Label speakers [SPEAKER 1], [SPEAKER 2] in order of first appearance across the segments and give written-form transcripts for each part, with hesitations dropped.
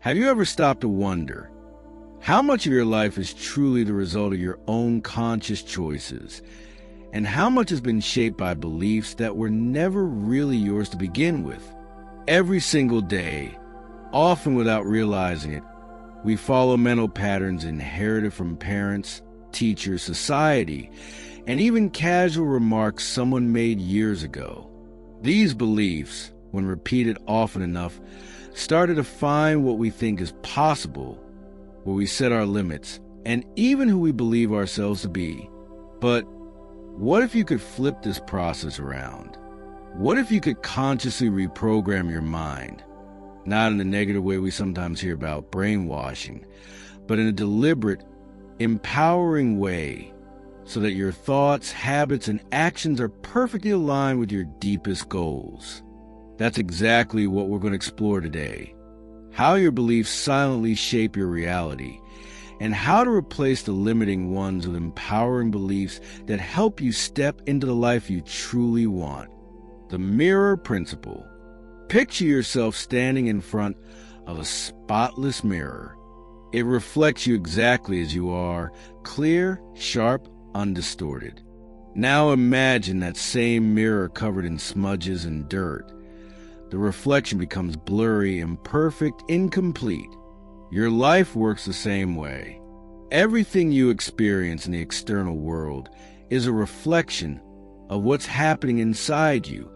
[SPEAKER 1] Have you ever stopped to wonder how much of your life is truly the result of your own conscious choices, and how much has been shaped by beliefs that were never really yours to begin with? Every single day, often without realizing it, we follow mental patterns inherited from parents, teachers, society, and even casual remarks someone made years ago. These beliefs, when repeated often enough, start to define what we think is possible, where we set our limits, and even who we believe ourselves to be. But what if you could flip this process around? What if you could consciously reprogram your mind? Not in the negative way we sometimes hear about brainwashing, but in a deliberate, empowering way, so that your thoughts, habits, and actions are perfectly aligned with your deepest goals. That's exactly what we're going to explore today. How your beliefs silently shape your reality, and how to replace the limiting ones with empowering beliefs that help you step into the life you truly want. The mirror principle. Picture yourself standing in front of a spotless mirror. It reflects you exactly as you are, clear, sharp, undistorted. Now imagine that same mirror covered in smudges and dirt. The reflection becomes blurry, imperfect, incomplete. Your life works the same way. Everything you experience in the external world is a reflection of what's happening inside you,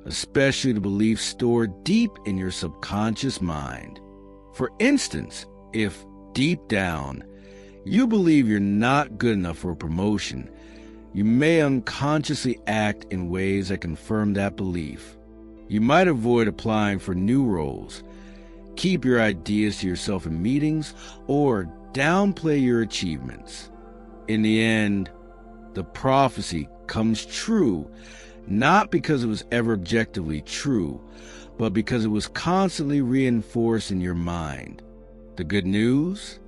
[SPEAKER 1] especially the beliefs stored deep in your subconscious mind. For instance, if deep down you believe you're not good enough for a promotion, you may unconsciously act in ways that confirm that belief. You might avoid applying for new roles, keep your ideas to yourself in meetings, or downplay your achievements. In the end, the prophecy comes true, not because it was ever objectively true, but because it was constantly reinforced in your mind. The good news?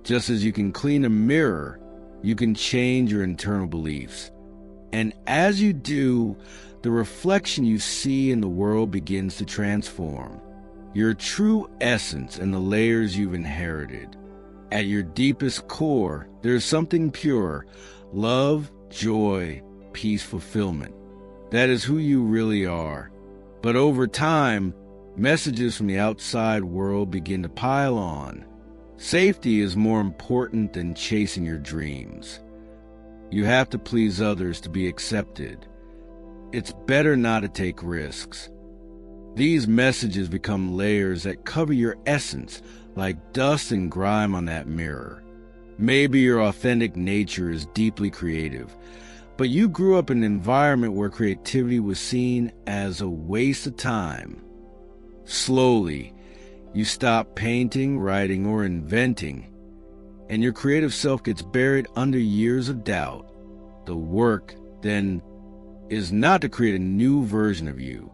[SPEAKER 1] Just as you can clean a mirror, you can change your internal beliefs. And as you do, the reflection you see in the world begins to transform. Your true essence and the layers you've inherited. At your deepest core, there's something pure, love, joy, peace, fulfillment. That is who you really are. But over time, messages from the outside world begin to pile on. Safety is more important than chasing your dreams. You have to please others to be accepted. It's better not to take risks. These messages become layers that cover your essence, like dust and grime on that mirror. Maybe your authentic nature is deeply creative, but you grew up in an environment where creativity was seen as a waste of time. Slowly, you stop painting, writing, or inventing, and your creative self gets buried under years of doubt. The work, then, is not to create a new version of you,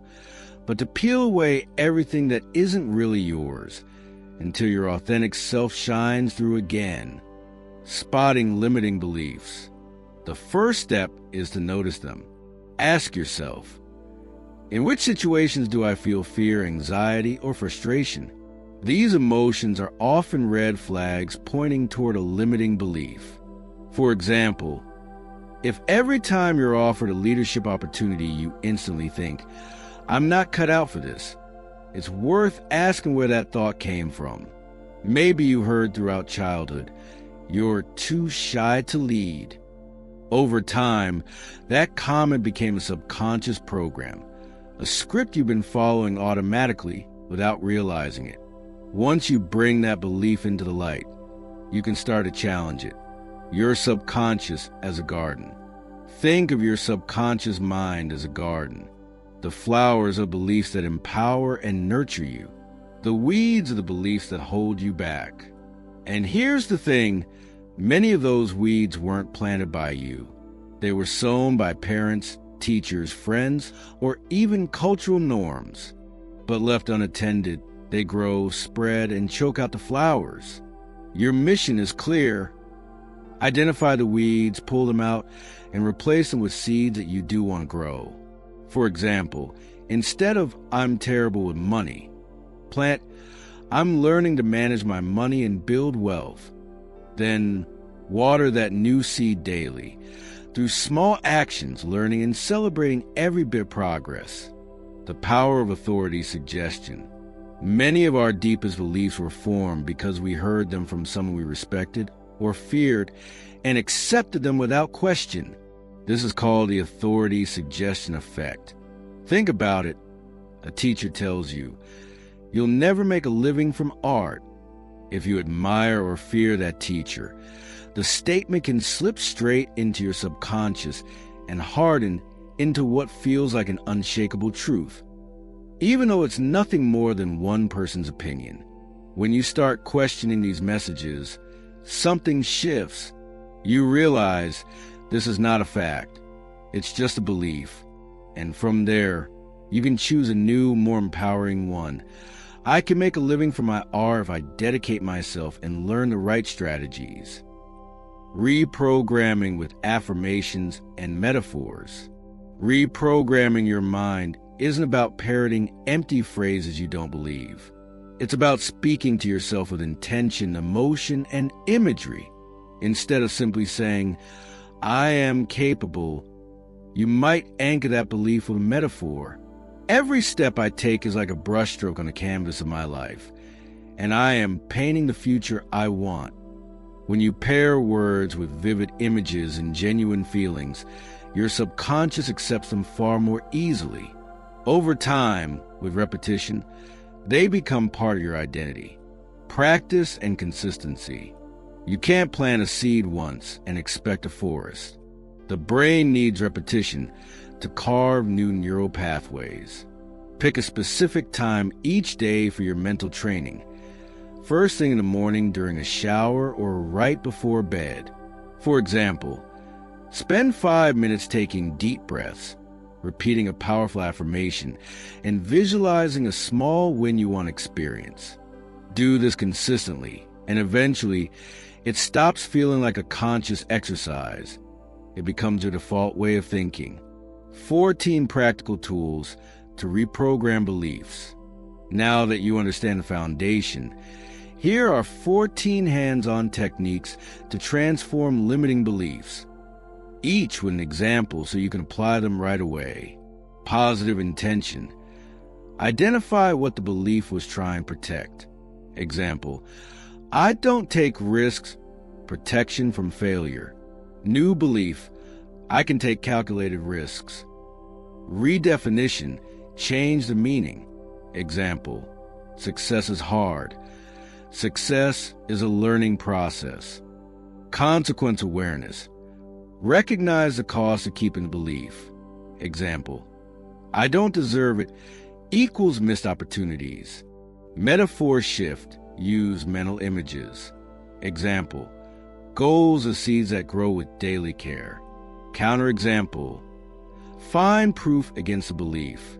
[SPEAKER 1] but to peel away everything that isn't really yours until your authentic self shines through again. Spotting limiting beliefs. The first step is to notice them. Ask yourself, in which situations do I feel fear, anxiety, or frustration? These emotions are often red flags pointing toward a limiting belief. For example, if every time you're offered a leadership opportunity you instantly think, I'm not cut out for this, it's worth asking where that thought came from. Maybe you heard throughout childhood, you're too shy to lead. Over time, that comment became a subconscious program, a script you've been following automatically without realizing it. Once you bring that belief into the light, you can start to challenge it. Your subconscious as a garden. Think of your subconscious mind as a garden. The flowers are beliefs that empower and nurture you. The weeds are the beliefs that hold you back. And here's the thing, many of those weeds weren't planted by you. They were sown by parents, teachers, friends, or even cultural norms. But left unattended, they grow, spread, and choke out the flowers. Your mission is clear. Identify the weeds, pull them out, and replace them with seeds that you do want to grow. For example, instead of "I'm terrible with money," plant I'm learning to manage my money and build wealth. Then water that new seed daily through small actions, learning and celebrating every bit of progress. The power of authority suggestion. Many of our deepest beliefs were formed because we heard them from someone we respected or feared and accepted them without question. This is called the authority suggestion effect. Think about it. A teacher tells you, you'll never make a living from art. If you admire or fear that teacher, the statement can slip straight into your subconscious and harden into what feels like an unshakable truth, even though it's nothing more than one person's opinion. When you start questioning these messages, something shifts. You realize this is not a fact. It's just a belief. And from there, you can choose a new, more empowering one. I can make a living from my art if I dedicate myself and learn the right strategies. Reprogramming with affirmations and metaphors. Reprogramming your mind isn't about parroting empty phrases you don't believe. It's about speaking to yourself with intention, emotion, and imagery. Instead of simply saying, I am capable, you might anchor that belief with a metaphor. Every step I take is like a brushstroke on the canvas of my life, and I am painting the future I want. When you pair words with vivid images and genuine feelings, your subconscious accepts them far more easily. Over time, with repetition, they become part of your identity. Practice and consistency. You can't plant a seed once and expect a forest. The brain needs repetition to carve new neural pathways. Pick a specific time each day for your mental training. First thing in the morning, during a shower, or right before bed. For example, spend 5 minutes taking deep breaths, repeating a powerful affirmation, and visualizing a small win you want to experience. Do this consistently, and eventually, it stops feeling like a conscious exercise. It becomes your default way of thinking. 14 practical tools to reprogram beliefs. Now that you understand the foundation, here are 14 hands-on techniques to transform limiting beliefs, each with an example so you can apply them right away. Positive intention. Identify what the belief was trying to protect. Example, I don't take risks, protection from failure. New belief, I can take calculated risks. Redefinition, change the meaning. Example, success is hard. Success is a learning process. Consequence awareness, recognize the cost of keeping the belief. Example, I don't deserve it equals missed opportunities. Metaphor shift, use mental images. Example, goals are seeds that grow with daily care. Counterexample, find proof against a belief.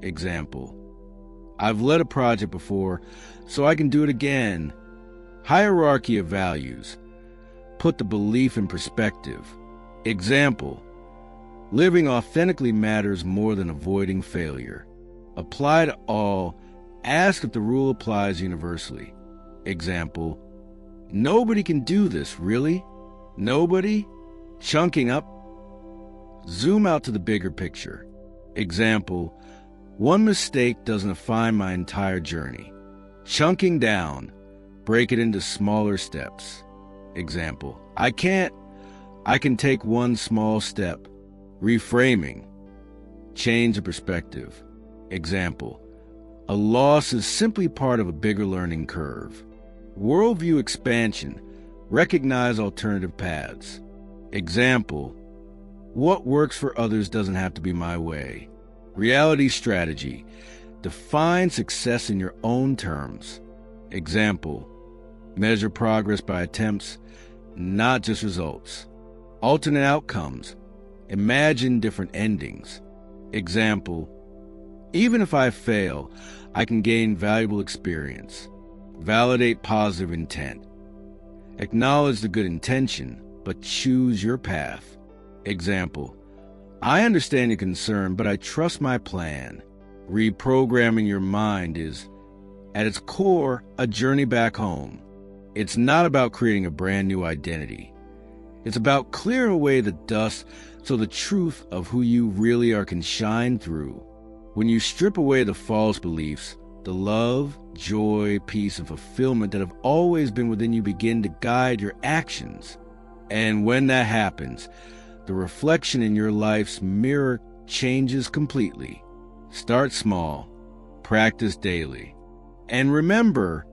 [SPEAKER 1] Example, I've led a project before, so I can do it again. Hierarchy of values, put the belief in perspective. Example, living authentically matters more than avoiding failure. Apply to all, ask if the rule applies universally. Example, nobody can do this, really? Nobody? Chunking up? Zoom out to the bigger picture. Example, one mistake doesn't define my entire journey. Chunking down, break it into smaller steps. Example, I can take one small step. Reframing, change the perspective. Example, a loss is simply part of a bigger learning curve. Worldview expansion, recognize alternative paths. Example, what works for others doesn't have to be my way. Reality strategy, define success in your own terms. Example, measure progress by attempts, not just results. Alternate outcomes, imagine different endings. Example, even if I fail, I can gain valuable experience. Validate positive intent. Acknowledge the good intention, but choose your path. Example, I understand your concern, but I trust my plan. Reprogramming your mind is, At its core, a journey back home. It's not about creating a brand new identity. It's about clearing away the dust so the truth of who you really are can shine through. When you strip away the false beliefs, the love, joy, peace, and fulfillment that have always been within you begin to guide your actions. And when that happens, the reflection in your life's mirror changes completely. Start small, practice daily, and remember,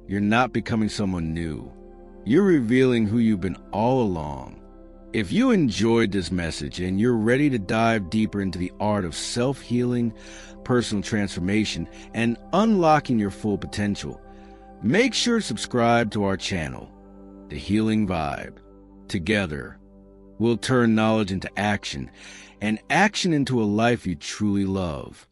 [SPEAKER 1] you're not becoming someone new. You're revealing who you've been all along. If you enjoyed this message and you're ready to dive deeper into the art of self-healing, personal transformation, and unlocking your full potential, make sure to subscribe to our channel, The Healing Vibe. Together, we'll turn knowledge into action, and action into a life you truly love.